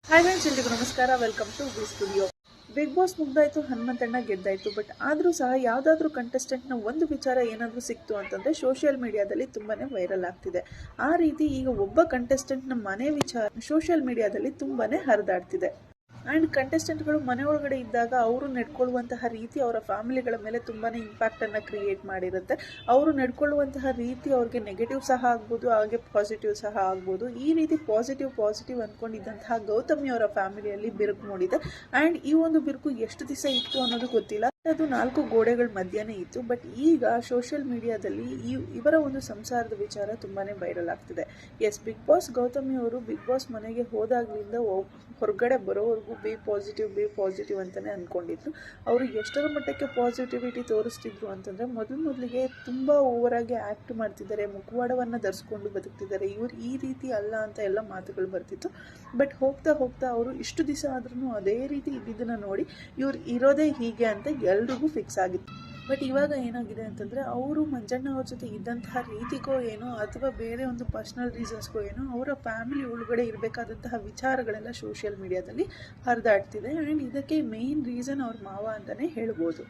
Hi friends, ಎಲ್ರಿಗೂ ನಮಸ್ಕಾರ. Welcome to V studio. Bigg Boss ಮುಗ್ದಾಯ್ತು, ಹನುಮಂತಣ್ಣ ಗೆದ್ದಾಯ್ತು. ಬಟ್ ಆದರೂ ಸಹ ಯಾವುದಾದ್ರೂ ಕಂಟೆಸ್ಟೆಂಟ್ನ ಒಂದು ವಿಚಾರ ಏನಾದರೂ ಸಿಕ್ತು ಅಂತಂದರೆ ಸೋಷಿಯಲ್ ಮೀಡಿಯಾದಲ್ಲಿ ತುಂಬಾ ವೈರಲ್ ಆಗ್ತಿದೆ. ಆ ರೀತಿ ಈಗ ಒಬ್ಬ ಕಂಟೆಸ್ಟೆಂಟ್ನ ಮನೆ ವಿಚಾರ ಸೋಷಿಯಲ್ ಮೀಡಿಯಾದಲ್ಲಿ ತುಂಬಾ ಹರಿದಾಡ್ತಿದೆ. ಆ್ಯಂಡ್ ಕಂಟೆಸ್ಟೆಂಟ್ಗಳು ಮನೆ ಒಳಗಡೆ ಇದ್ದಾಗ ಅವರು ನಡ್ಕೊಳ್ಳುವಂತಹ ರೀತಿ ಅವರ ಫ್ಯಾಮಿಲಿಗಳ ಮೇಲೆ ತುಂಬಾ ಇಂಪ್ಯಾಕ್ಟನ್ನು ಕ್ರಿಯೇಟ್ ಮಾಡಿರುತ್ತೆ. ಅವರು ನಡ್ಕೊಳ್ಳುವಂತಹ ರೀತಿ ಅವ್ರಿಗೆ ನೆಗೆಟಿವ್ ಸಹ ಆಗ್ಬೋದು, ಹಾಗೆ ಪಾಸಿಟಿವ್ ಸಹ ಆಗ್ಬೋದು. ಈ ರೀತಿ ಪಾಸಿಟಿವ್ ಅಂದ್ಕೊಂಡಿದ್ದಂತಹ ಗೌತಮಿ ಅವರ ಫ್ಯಾಮಿಲಿಯಲ್ಲಿ ಬಿರುಕು ಮೂಡಿದೆ. ಆ್ಯಂಡ್ ಈ ಒಂದು ಬಿರುಕು ಎಷ್ಟು ದಿವಸ ಇತ್ತು ಅನ್ನೋದು ಗೊತ್ತಿಲ್ಲ. ಅದು 4 ಗೋಡೆಗಳ ಮಧ್ಯನೇ ಇತ್ತು. ಬಟ್ ಈಗ ಸೋಷಿಯಲ್ ಮೀಡಿಯಾದಲ್ಲಿ ಇವರ ಒಂದು ಸಂಸಾರದ ವಿಚಾರ ತುಂಬಾ ವೈರಲ್ ಆಗ್ತಿದೆ. ಎಸ್, ಬಿಗ್ ಬಾಸ್ ಗೌತಮಿ ಅವರು ಬಿಗ್ ಬಾಸ್ ಮನೆಗೆ ಹೋದಾಗ್ಲಿಂದ ಹೊರಗಡೆ ಬರೋವರೆಗೂ ಬಿ ಪಾಸಿಟಿವ್ ಅಂತಲೇ ಅಂದ್ಕೊಂಡಿದ್ರು. ಅವರು ಎಷ್ಟರ ಮಟ್ಟಕ್ಕೆ ಪಾಸಿಟಿವಿಟಿ ತೋರಿಸ್ತಿದ್ರು ಅಂತಂದರೆ, ಮೊದಲಿಗೆ ತುಂಬ ಓವರಾಗಿ ಆ್ಯಕ್ಟ್ ಮಾಡ್ತಿದ್ದಾರೆ, ಮುಖವಾಡವನ್ನು ಧರಿಸ್ಕೊಂಡು ಬದುಕ್ತಿದ್ದಾರೆ, ಇವ್ರು ಈ ರೀತಿ ಅಲ್ಲ ಅಂತ ಎಲ್ಲ ಮಾತುಗಳು ಬರ್ತಿತ್ತು. ಬಟ್ ಹೋಗ್ತಾ ಅವರು ಇಷ್ಟು ದಿವಸ ಆದ್ರೂ ಅದೇ ರೀತಿ ಇದ್ದಿದ್ದನ್ನು ನೋಡಿ ಇವ್ರು ಇರೋದೇ ಹೀಗೆ ಅಂತ ಎಲ್ರಿಗೂ ಫಿಕ್ಸ್ ಆಗಿತ್ತು. ಬಟ್ ಇವಾಗ ಏನಾಗಿದೆ ಅಂತಂದರೆ, ಅವರು ಮಂಜಣ್ಣ ಅವ್ರ ಜೊತೆ ಇದ್ದಂತಹ ರೀತಿಗೋ ಏನೋ ಅಥವಾ ಬೇರೆ ಒಂದು ಪರ್ಸ್ನಲ್ ರೀಸನ್ಸ್ಗೋ ಏನೋ ಅವರ ಫ್ಯಾಮಿಲಿ ಒಳಗಡೆ ಇರಬೇಕಾದಂತಹ ವಿಚಾರಗಳೆಲ್ಲ ಸೋಷಿಯಲ್ ಮೀಡಿಯಾದಲ್ಲಿ ಹರಿದಾಡ್ತಿದೆ. ಆ್ಯಂಡ್ ಇದಕ್ಕೆ ಮೇನ್ ರೀಸನ್ ಅವ್ರ ಮಾವ ಅಂತಲೇ ಹೇಳ್ಬೋದು.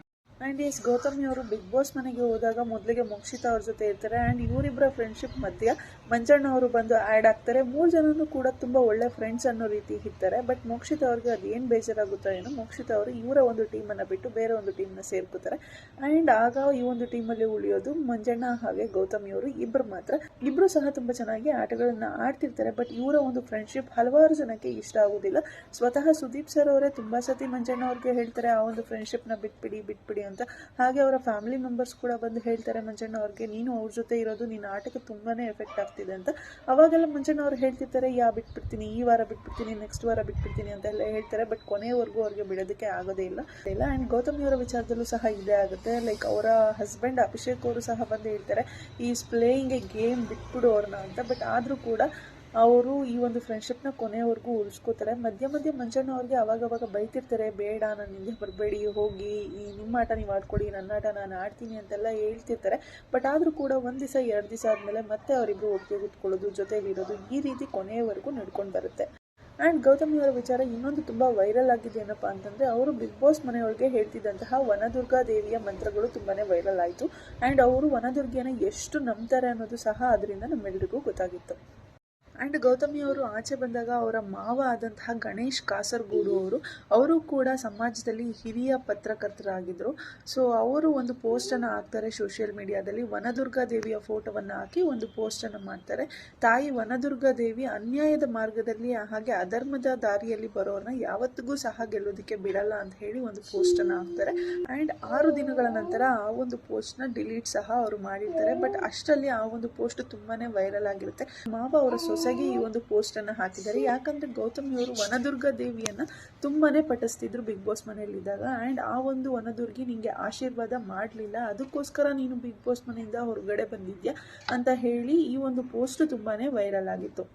ಆ್ಯಂಡ್ ಎಸ್, ಗೌತಮಿ ಅವರು ಬಿಗ್ ಬಾಸ್ ಮನೆಗೆ ಹೋದಾಗ ಮೊದಲಿಗೆ ಮೋಕ್ಷಿತಾ ಅವ್ರ ಜೊತೆ ಇರ್ತಾರೆ. ಆ್ಯಂಡ್ ಇವರಿಬ್ಬರ ಫ್ರೆಂಡ್ಶಿಪ್ ಮಧ್ಯ ಮಂಜಣ್ಣ ಅವರು ಬಂದು ಆ್ಯಡ್ ಆಗ್ತಾರೆ. 3 ಜನನೂ ಕೂಡ ತುಂಬ ಒಳ್ಳೆ ಫ್ರೆಂಡ್ಸ್ ಅನ್ನೋ ರೀತಿ ಇರ್ತಾರೆ. ಬಟ್ ಮೋಕ್ಷಿತಾ ಅವ್ರಿಗೆ ಅದು ಏನು ಬೇಜಾರಾಗುತ್ತೋ ಏನೋ, ಮೋಕ್ಷಿತಾ ಅವರು ಇವರ ಒಂದು ಟೀಮನ್ನು ಬಿಟ್ಟು ಬೇರೆ ಒಂದು ಟೀಮ್ನ ಸೇರ್ಕೋತಾರೆ. ಆ್ಯಂಡ್ ಆಗ ಈ ಒಂದು ಟೀಮಲ್ಲಿ ಉಳಿಯೋದು ಮಂಜಣ್ಣ ಹಾಗೆ ಗೌತಮಿ ಅವರು ಇಬ್ಬರು ಮಾತ್ರ. ಇಬ್ಬರು ಸಹ ತುಂಬ ಚೆನ್ನಾಗಿ ಆಟಗಳನ್ನು ಆಡ್ತಿರ್ತಾರೆ. ಬಟ್ ಇವರ ಒಂದು ಫ್ರೆಂಡ್ಶಿಪ್ ಹಲವಾರು ಜನಕ್ಕೆ ಇಷ್ಟ ಆಗೋದಿಲ್ಲ. ಸ್ವತಃ ಸುದೀಪ್ ಸರ್ ಅವರೇ ತುಂಬ ಸತಿ ಮಂಜಣ್ಣ ಅವ್ರಿಗೆ ಹೇಳ್ತಾರೆ ಆ ಒಂದು ಫ್ರೆಂಡ್ಶಿಪ್ನ ಬಿಟ್ಬಿಡಿ ಅಂತ. ಹಾಗೆ ಅವರ ಫ್ಯಾಮಿಲಿ ಮೆಂಬರ್ಸ್ ಕೂಡ ಬಂದು ಹೇಳ್ತಾರೆ ಮಂಜಣ್ಣ ಅವ್ರಿಗೆ, ನೀನು ಅವ್ರ ಜೊತೆ ಇರೋದು ನಿನ್ನ ಆಟಕ್ಕೆ ತುಂಬಾ ಎಫೆಕ್ಟ್ ಆಗ್ತಿದೆ ಅಂತ. ಅವಾಗೆಲ್ಲ ಮಂಜಣ್ಣ ಅವ್ರು ಹೇಳ್ತಿರ್ತಾರೆ, ಬಿಟ್ಬಿಡ್ತೀನಿ, ಈ ವಾರ ಬಿಟ್ಬಿಡ್ತೀನಿ, ನೆಕ್ಸ್ಟ್ ವಾರ ಬಿಟ್ಬಿಡ್ತೀನಿ ಅಂತೆಲ್ಲ ಹೇಳ್ತಾರೆ. ಬಟ್ ಕೊನೆಯವರೆಗೂ ಅವ್ರಿಗೆ ಬಿಡೋದಕ್ಕೆ ಆಗೋದೇ ಇಲ್ಲ. ಆ್ಯಂಡ್ ಗೌತಮಿ ಅವರ ವಿಚಾರದಲ್ಲೂ ಸಹ ಇದೇ ಆಗುತ್ತೆ. ಲೈಕ್ ಅವರ ಹಸ್ಬೆಂಡ್ ಅಭಿಷೇಕ್ ಅವರು ಸಹ ಬಂದು ಹೇಳ್ತಾರೆ, ಈಸ್ ಪ್ಲೇಯಿಂಗ್ ಎ ಗೇಮ್, ಬಿಟ್ಬಿಡು ಅವ್ರನ್ನ ಅಂತ. ಬಟ್ ಆದರೂ ಕೂಡ ಅವರು ಈ ಒಂದು ಫ್ರೆಂಡ್ಶಿಪ್ನ ಕೊನೆಯವರೆಗೂ ಉಳಿಸ್ಕೋತಾರೆ. ಮಧ್ಯ ಮಂಜಣ್ಣ ಅವ್ರಿಗೆ ಅವಾಗವಾಗ ಬೈತಿರ್ತಾರೆ, ಬೇಡ ನನ್ನ ಹಿಂದೆ ಬರಬೇಡಿ, ಹೋಗಿ ಈ ನಿಮ್ಮ ಆಟ ನೀವು ಆಡ್ಕೊಳ್ಳಿ, ನನ್ನ ಆಟ ನಾನು ಆಡ್ತೀನಿ ಅಂತೆಲ್ಲ ಹೇಳ್ತಿರ್ತಾರೆ. ಬಟ್ ಆದರೂ ಕೂಡ 1 ದಿವಸ 2 ದಿವಸ ಆದಮೇಲೆ ಮತ್ತೆ ಅವರಿಬ್ಬರು ಒಟ್ಟಿಗೆ ಕೂತ್ಕೊಳ್ಳೋದು, ಜೊತೆಲಿರೋದು, ಈ ರೀತಿ ಕೊನೆಯವರೆಗೂ ನಡ್ಕೊಂಡು ಬರುತ್ತೆ. ಆ್ಯಂಡ್ ಗೌತಮಿ ಅವರ ವಿಚಾರ ಇನ್ನೊಂದು ತುಂಬ ವೈರಲ್ ಆಗಿದೆ ಏನಪ್ಪ ಅಂತಂದರೆ, ಅವರು ಬಿಗ್ ಬಾಸ್ ಮನೆಯೊಳಗೆ ಹೇಳ್ತಿದ್ದಂತಹ ವನದುರ್ಗಾ ದೇವಿಯ ಮಂತ್ರಗಳು ತುಂಬಾ ವೈರಲ್ ಆಯಿತು. ಆ್ಯಂಡ್ ಅವರು ವನದುರ್ಗಿಯನ್ನು ಎಷ್ಟು ನಂಬ್ತಾರೆ ಅನ್ನೋದು ಸಹ ಅದರಿಂದ ನಮ್ಮೆಲ್ಲರಿಗೂ ಗೊತ್ತಾಗಿತ್ತು. ಆ್ಯಂಡ್ ಗೌತಮಿ ಅವರು ಆಚೆ ಬಂದಾಗ ಅವರ ಮಾವ ಆದಂತಹ ಗಣೇಶ್ ಕಾಸರಗೋಡು ಅವರು ಕೂಡ ಸಮಾಜದಲ್ಲಿ ಹಿರಿಯ ಪತ್ರಕರ್ತರಾಗಿದ್ದರು. ಸೊ ಅವರು ಒಂದು ಪೋಸ್ಟನ್ನು ಹಾಕ್ತಾರೆ ಸೋಷಿಯಲ್ ಮೀಡಿಯಾದಲ್ಲಿ. ವನದುರ್ಗಾ ದೇವಿಯ ಫೋಟೋವನ್ನು ಹಾಕಿ ಒಂದು ಪೋಸ್ಟನ್ನು ಮಾಡ್ತಾರೆ. ತಾಯಿ ವನದುರ್ಗಾ ದೇವಿ ಅನ್ಯಾಯದ ಮಾರ್ಗದಲ್ಲಿ ಹಾಗೆ ಅಧರ್ಮದ ದಾರಿಯಲ್ಲಿ ಬರೋರನ್ನ ಯಾವತ್ತಿಗೂ ಸಹ ಗೆಲ್ಲೋದಕ್ಕೆ ಬಿಡಲ್ಲ ಅಂತ ಹೇಳಿ ಒಂದು ಪೋಸ್ಟನ್ನು ಹಾಕ್ತಾರೆ. ಆ್ಯಂಡ್ 6 ದಿನಗಳ ನಂತರ ಆ ಒಂದು ಪೋಸ್ಟ್ನ ಡಿಲೀಟ್ ಸಹ ಅವರು ಮಾಡಿರ್ತಾರೆ. ಬಟ್ ಅಷ್ಟರಲ್ಲಿ ಆ ಒಂದು ಪೋಸ್ಟ್ ತುಂಬಾ ವೈರಲ್ ಆಗಿರುತ್ತೆ. ಮಾವ ಅವರ ಸೊಸೆಗೆ ಈ ಒಂದು ಪೋಸ್ಟ್ ಅನ್ನು ಹಾಕಿದ್ದಾರೆ. ಯಾಕಂದ್ರೆ ಗೌತಮಿ ಅವರು ವನದುರ್ಗಾ ದೇವಿಯನ್ನ ತುಂಬಾನೇ ಪಠಿಸ್ತಿದ್ರು ಬಿಗ್ ಬಾಸ್ ಮನೆಯಲ್ಲಿದ್ದಾಗ. ಆ್ಯಂಡ್ ಆ ಒಂದು ವನದುರ್ಗಿ ನಿಂಗೆ ಆಶೀರ್ವಾದ ಮಾಡಲಿಲ್ಲ, ಅದಕ್ಕೋಸ್ಕರ ನೀನು ಬಿಗ್ ಬಾಸ್ ಮನೆಯಿಂದ ಹೊರಗಡೆ ಬಂದಿದ್ಯಾ ಅಂತ ಹೇಳಿ ಈ ಒಂದು ಪೋಸ್ಟ್ ತುಂಬಾನೇ ವೈರಲ್ ಆಗಿತ್ತು.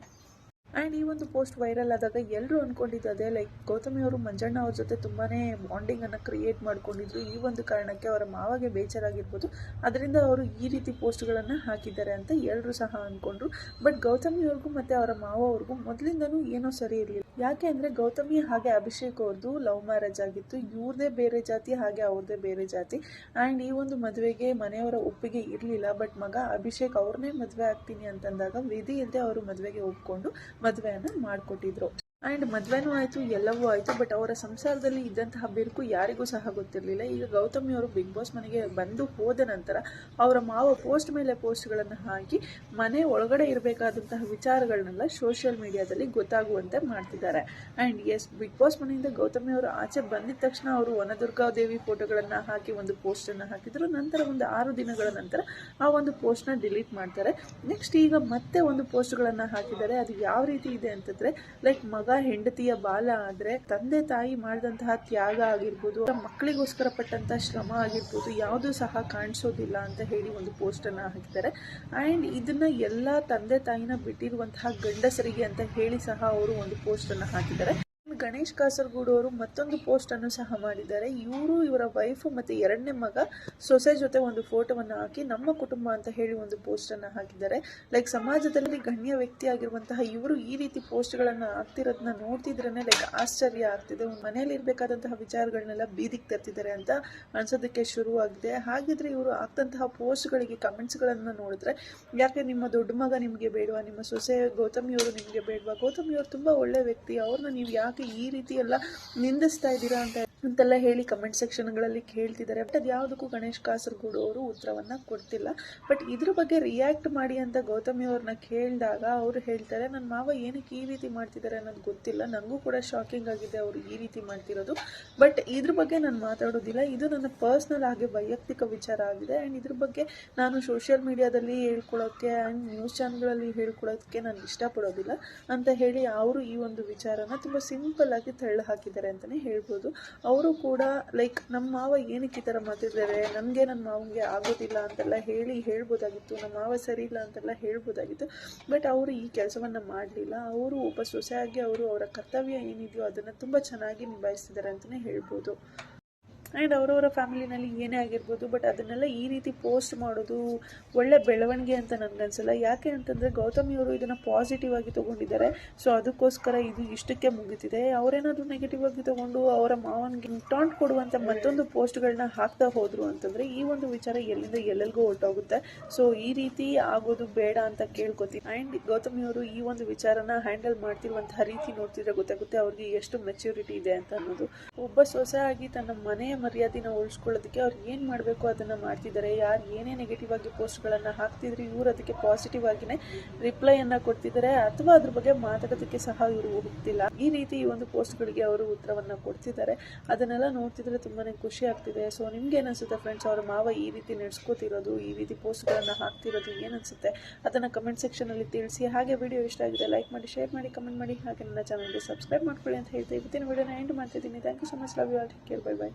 ಆ್ಯಂಡ್ ಈ ಒಂದು ಪೋಸ್ಟ್ ವೈರಲ್ ಆದಾಗ ಎಲ್ಲರೂ ಅಂದ್ಕೊಂಡಿದ್ದೆ, ಲೈಕ್ ಗೌತಮಿ ಅವರು ಮಂಜಣ್ಣ ಅವ್ರ ಜೊತೆ ತುಂಬಾ ಬಾಂಡಿಂಗನ್ನು ಕ್ರಿಯೇಟ್ ಮಾಡ್ಕೊಂಡಿದ್ರು. ಈ ಒಂದು ಕಾರಣಕ್ಕೆ ಅವರ ಮಾವಗೆ ಬೇಜಾರಾಗಿರ್ಬೋದು, ಅದರಿಂದ ಅವರು ಈ ರೀತಿ ಪೋಸ್ಟ್ಗಳನ್ನು ಹಾಕಿದ್ದಾರೆ ಅಂತ ಎಲ್ಲರೂ ಸಹ ಅಂದ್ಕೊಂಡ್ರು. ಬಟ್ ಗೌತಮಿ ಅವ್ರಿಗೂ ಮತ್ತು ಅವರ ಮಾವ ಅವ್ರಿಗೂ ಮೊದಲಿಂದನೂ ಏನೋ ಸರಿ ಇರಲಿಲ್ಲ. ಯಾಕೆ ಅಂದರೆ ಗೌತಮಿ ಹಾಗೆ ಅಭಿಷೇಕ್ ಅವ್ರದ್ದು ಲವ್ ಮ್ಯಾರೇಜ್ ಆಗಿತ್ತು. ಇವ್ರದೇ ಬೇರೆ ಜಾತಿ, ಹಾಗೆ ಅವ್ರದ್ದೇ ಬೇರೆ ಜಾತಿ. ಆ್ಯಂಡ್ ಈ ಒಂದು ಮದುವೆಗೆ ಮನೆಯವರ ಒಪ್ಪಿಗೆ ಇರಲಿಲ್ಲ. ಬಟ್ ಮಗ ಅಭಿಷೇಕ್ ಅವ್ರನ್ನೇ ಮದುವೆ ಆಗ್ತೀನಿ ಅಂತಂದಾಗ ವಿಧಿ ಇಲ್ಲದೆ ಅವರು ಮದುವೆಗೆ ಒಪ್ಕೊಂಡು ಮದುವೆಯನ್ನು ಮಾಡಿಕೊಟ್ಟಿದ್ರು. ಆ್ಯಂಡ್ ಮದುವೆನೂ ಆಯಿತು, ಎಲ್ಲವೂ ಆಯಿತು. ಬಟ್ ಅವರ ಸಂಸಾರದಲ್ಲಿ ಇದ್ದಂತಹ ಬಿರುಕು ಯಾರಿಗೂ ಸಹ ಗೊತ್ತಿರಲಿಲ್ಲ. ಈಗ ಗೌತಮಿ ಅವರು ಬಿಗ್ ಬಾಸ್ ಮನೆಗೆ ಬಂದು ಹೋದ ನಂತರ ಅವರ ಮಾವ ಪೋಸ್ಟ್ ಮೇಲೆ ಪೋಸ್ಟ್ಗಳನ್ನು ಹಾಕಿ ಮನೆ ಒಳಗಡೆ ಇರಬೇಕಾದಂತಹ ವಿಚಾರಗಳನ್ನೆಲ್ಲ ಸೋಷಿಯಲ್ ಮೀಡಿಯಾದಲ್ಲಿ ಗೊತ್ತಾಗುವಂತೆ ಮಾಡ್ತಿದ್ದಾರೆ. ಆ್ಯಂಡ್ ಎಸ್, ಬಿಗ್ ಬಾಸ್ ಮನೆಯಿಂದ ಗೌತಮಿ ಅವರು ಆಚೆ ಬಂದಿದ ತಕ್ಷಣ ಅವರು ವನದುರ್ಗಾ ದೇವಿ ಫೋಟೋಗಳನ್ನು ಹಾಕಿ ಒಂದು ಪೋಸ್ಟನ್ನು ಹಾಕಿದರು. ನಂತರ ಒಂದು 6 ದಿನಗಳ ನಂತರ ಆ ಒಂದು ಪೋಸ್ಟ್ನ ಡಿಲೀಟ್ ಮಾಡ್ತಾರೆ. ನೆಕ್ಸ್ಟ್ ಈಗ ಮತ್ತೆ ಒಂದು ಪೋಸ್ಟ್ಗಳನ್ನು ಹಾಕಿದ್ದಾರೆ. ಅದು ಯಾವ ರೀತಿ ಇದೆ ಅಂತಂದರೆ, ಲೈಕ್ ಮಗ ಹೆಂಡತಿಯ ಬಾಲ ಆದರೆ ತಂದೆ ತಾಯಿ ಮಾಡಿದಂತಹ ತ್ಯಾಗ ಆಗಿರ್ಬೋದು, ಮಕ್ಕಳಿಗೋಸ್ಕರ ಪಟ್ಟಂತಹ ಶ್ರಮ ಆಗಿರ್ಬೋದು, ಯಾವುದೂ ಸಹ ಕಾಣಿಸೋದಿಲ್ಲ ಅಂತ ಹೇಳಿ ಒಂದು ಪೋಸ್ಟನ್ನು ಹಾಕಿದ್ದಾರೆ. ಆ್ಯಂಡ್ ಇದನ್ನ ಎಲ್ಲ ತಂದೆ ತಾಯಿನ ಬಿಟ್ಟಿರುವಂತಹ ಗಂಡಸರಿಗೆ ಅಂತ ಹೇಳಿ ಸಹ ಅವರು ಒಂದು ಪೋಸ್ಟನ್ನು ಹಾಕಿದ್ದಾರೆ. ಗಣೇಶ್ ಕಾಸರಗೋಡು ಅವರು ಮತ್ತೊಂದು ಪೋಸ್ಟ್ ಅನ್ನು ಸಹ ಮಾಡಿದ್ದಾರೆ. ಇವರು ಇವರ ವೈಫ್ ಮತ್ತೆ ಎರಡನೇ ಮಗ ಸೊಸೆ ಜೊತೆ ಒಂದು ಫೋಟೋವನ್ನು ಹಾಕಿ ನಮ್ಮ ಕುಟುಂಬ ಅಂತ ಹೇಳಿ ಒಂದು ಪೋಸ್ಟ್ ಅನ್ನು ಹಾಕಿದ್ದಾರೆ. ಲೈಕ್ ಸಮಾಜದಲ್ಲಿ ಗಣ್ಯ ವ್ಯಕ್ತಿ ಆಗಿರುವಂತಹ ಇವರು ಈ ರೀತಿ ಪೋಸ್ಟ್ಗಳನ್ನು ಹಾಕ್ತಿರೋದನ್ನ ನೋಡ್ತಿದ್ರೇನೆ ಲೈಕ್ ಆಶ್ಚರ್ಯ ಆಗ್ತಿದೆ. ಮನೆಯಲ್ಲಿ ಇರಬೇಕಾದಂತಹ ವಿಚಾರಗಳನ್ನೆಲ್ಲ ಬೀದಿಗೆ ತರ್ತಿದ್ದಾರೆ ಅಂತ ಅನ್ಸೋದಕ್ಕೆ ಶುರುವಾಗಿದೆ. ಹಾಗಿದ್ರೆ ಇವರು ಆಗ್ತಂತಹ ಪೋಸ್ಟ್ಗಳಿಗೆ ಕಮೆಂಟ್ಸ್ಗಳನ್ನು ನೋಡಿದ್ರೆ, ಯಾಕೆ ನಿಮ್ಮ ದೊಡ್ಡ ಮಗ ನಿಮಗೆ ಬೇಡವಾ, ನಿಮ್ಮ ಸೊಸೆ ಗೌತಮಿಯವರು ನಿಮಗೆ ಬೇಡವಾ, ಗೌತಮಿಯವರು ತುಂಬ ಒಳ್ಳೆ ವ್ಯಕ್ತಿ, ಅವ್ರನ್ನ ನೀವು ಯಾಕೆ ಈ ರೀತಿ ಎಲ್ಲ ನಿಂದಿಸ್ತಾ ಇದ್ದೀರಾ ಅಂತೆಲ್ಲ ಹೇಳಿ ಕಮೆಂಟ್ ಸೆಕ್ಷನ್ಗಳಲ್ಲಿ ಕೇಳ್ತಿದ್ದಾರೆ. ಬಟ್ ಅದು ಯಾವುದಕ್ಕೂ ಗಣೇಶ್ ಕಾಸರಗೋಡು ಅವರು ಉತ್ತರವನ್ನು ಕೊಡ್ತಿಲ್ಲ. ಬಟ್ ಇದ್ರ ಬಗ್ಗೆ ರಿಯಾಕ್ಟ್ ಮಾಡಿ ಅಂತ ಗೌತಮಿ ಅವ್ರನ್ನ ಕೇಳಿದಾಗ ಅವರು ಹೇಳ್ತಾರೆ, ನನ್ನ ಮಾವ ಏನಕ್ಕೆ ಈ ರೀತಿ ಮಾಡ್ತಿದ್ದಾರೆ ಅನ್ನೋದು ಗೊತ್ತಿಲ್ಲ, ನನಗೂ ಕೂಡ ಶಾಕಿಂಗ್ ಆಗಿದೆ ಅವರು ಈ ರೀತಿ ಮಾಡ್ತಿರೋದು. ಬಟ್ ಇದ್ರ ಬಗ್ಗೆ ನಾನು ಮಾತಾಡೋದಿಲ್ಲ, ಇದು ನನ್ನ ಪರ್ಸ್ನಲ್ ಆಗಿ ವೈಯಕ್ತಿಕ ವಿಚಾರ ಆಗಿದೆ. ಆ್ಯಂಡ್ ಇದ್ರ ಬಗ್ಗೆ ನಾನು ಸೋಷಿಯಲ್ ಮೀಡಿಯಾದಲ್ಲಿ ಹೇಳ್ಕೊಳ್ಳೋಕ್ಕೆ ಆ್ಯಂಡ್ ನ್ಯೂಸ್ ಚಾನಲ್ಗಳಲ್ಲಿ ಹೇಳ್ಕೊಳ್ಳೋದಕ್ಕೆ ನಾನು ಇಷ್ಟಪಡೋದಿಲ್ಲ ಅಂತ ಹೇಳಿ ಅವರು ಈ ಒಂದು ವಿಚಾರನ ತುಂಬ ಸಿಂಪಲ್ ಆಗಿ ತಳ್ಳಿ ಹಾಕಿದ್ದಾರೆ ಅಂತಲೇ ಹೇಳ್ಬೋದು. ಅವರು ಕೂಡ ಲೈಕ್ ನಮ್ಮ ಮಾವ ಏನಕ್ಕೆ ಈ ಥರ ಮಾತಾಡಿದ್ದಾರೆ, ನನಗೆ ನನ್ನ ಮಾವನಿಗೆ ಆಗೋದಿಲ್ಲ ಅಂತೆಲ್ಲ ಹೇಳ್ಬೋದಾಗಿತ್ತು, ನಮ್ಮ ಮಾವ ಸರಿ ಇಲ್ಲ ಅಂತೆಲ್ಲ ಹೇಳ್ಬೋದಾಗಿತ್ತು. ಬಟ್ ಅವರು ಈ ಕೆಲಸವನ್ನು ಮಾಡಲಿಲ್ಲ. ಅವರು ಒಬ್ಬ ಸೊಸೆಯಾಗಿ ಅವರು ಅವರ ಕರ್ತವ್ಯ ಏನಿದೆಯೋ ಅದನ್ನು ತುಂಬ ಚೆನ್ನಾಗಿ ನಿಭಾಯಿಸ್ತಿದ್ದಾರೆ ಅಂತಲೇ ಹೇಳ್ಬೋದು. ಆ್ಯಂಡ್ ಅವರವರ ಫ್ಯಾಮಿಲಿನಲ್ಲಿ ಏನೇ ಆಗಿರ್ಬೋದು, ಬಟ್ ಅದನ್ನೆಲ್ಲ ಈ ರೀತಿ ಪೋಸ್ಟ್ ಮಾಡೋದು ಒಳ್ಳೆ ಬೆಳವಣಿಗೆ ಅಂತ ನನಗನ್ಸಲ್ಲ. ಯಾಕೆ ಅಂತಂದರೆ ಗೌತಮಿಯವರು ಇದನ್ನು ಪಾಸಿಟಿವ್ ಆಗಿ ತೊಗೊಂಡಿದ್ದಾರೆ. ಸೊ ಅದಕ್ಕೋಸ್ಕರ ಇದು ಇಷ್ಟಕ್ಕೆ ಮುಗಿತಿದೆ. ಅವರೇನಾದರೂ ನೆಗೆಟಿವ್ ಆಗಿ ತೊಗೊಂಡು ಅವರ ಮಾವನಿಗೆ ಟಾಂಟ್ ಕೊಡುವಂಥ ಮತ್ತೊಂದು ಪೋಸ್ಟ್ಗಳನ್ನ ಹಾಕ್ತಾ ಹೋದರು ಅಂತಂದರೆ ಈ ಒಂದು ವಿಚಾರ ಎಲ್ಲಿಂದ ಎಲ್ಲೆಲ್ಗೂ ಹೊರಟೋಗುತ್ತೆ. ಸೊ ಈ ರೀತಿ ಆಗೋದು ಬೇಡ ಅಂತ ಕೇಳ್ಕೊತೀನಿ. ಆ್ಯಂಡ್ ಗೌತಮಿಯವರು ಈ ಒಂದು ವಿಚಾರನ ಹ್ಯಾಂಡಲ್ ಮಾಡ್ತಿರುವಂತಹ ರೀತಿ ನೋಡ್ತಿದ್ರೆ ಗೊತ್ತಾಗುತ್ತೆ ಅವ್ರಿಗೆ ಎಷ್ಟು ಮೆಚ್ಯೂರಿಟಿ ಇದೆ ಅಂತ ಅನ್ನೋದು. ಒಬ್ಬ ಸೊಸೆ ಆಗಿ ತನ್ನ ಮನೆಯ ಮರ್ಯಾದೆನ ಉಳಿಸ್ಕೊಳ್ಳೋದಕ್ಕೆ ಅವ್ರು ಏನು ಮಾಡಬೇಕು ಅದನ್ನು ಮಾಡ್ತಿದ್ದಾರೆ. ಯಾರು ಏನೇ ನೆಗೆಟಿವ್ ಆಗಿ ಪೋಸ್ಟ್ಗಳನ್ನು ಹಾಕ್ತಿದ್ರು ಇವರು ಅದಕ್ಕೆ ಪಾಸಿಟಿವ್ ಆಗಿನೇ ರಿಪ್ಲೈಯನ್ನು ಕೊಡ್ತಿದ್ದಾರೆ, ಅಥವಾ ಅದ್ರ ಬಗ್ಗೆ ಮಾತಾಡೋದಕ್ಕೆ ಸಹ ಇವರು ಹೋಗ್ತಿಲ್ಲ. ಈ ರೀತಿ ಈ ಒಂದು ಪೋಸ್ಟ್ಗಳಿಗೆ ಅವರು ಉತ್ತರವನ್ನು ಕೊಡ್ತಿದ್ದಾರೆ. ಅದನ್ನೆಲ್ಲ ನೋಡ್ತಿದ್ರೆ ತುಂಬಾ ಖುಷಿ ಆಗ್ತಿದೆ. ಸೊ ನಿಮ್ಗೆ ಏನಿಸುತ್ತೆ ಫ್ರೆಂಡ್ಸ್, ಅವ್ರ ಮಾವ ಈ ರೀತಿ ನಡೆಸ್ಕೋತಿರೋದು, ಈ ರೀತಿ ಪೋಸ್ಟ್ಗಳನ್ನು ಹಾಕ್ತಿರೋದು ಏನಿಸುತ್ತೆ ಅದನ್ನು ಕಮೆಂಟ್ ಸೆಕ್ಷನಲ್ಲಿ ತಿಳಿಸಿ. ಹಾಗೆ ವಿಡಿಯೋ ಇಷ್ಟ ಆಗಿದೆ ಲೈಕ್ ಮಾಡಿ, ಶೇರ್ ಮಾಡಿ, ಕಮೆಂಟ್ ಮಾಡಿ. ಹಾಗೆ ನನ್ನ ಚಾನಲ್ಗೆ ಸಬ್ಸ್ಕ್ರೈಬ್ ಮಾಡ್ಕೊಳ್ಳಿ ಅಂತ ಹೇಳ್ತಾ ಇವತ್ತಿನ ವಿಡಿಯೋನ ಎಂಡ್ ಮಾಡ್ತಿದ್ದೀನಿ. Thank you so much. Love you all. Take care. Bye by.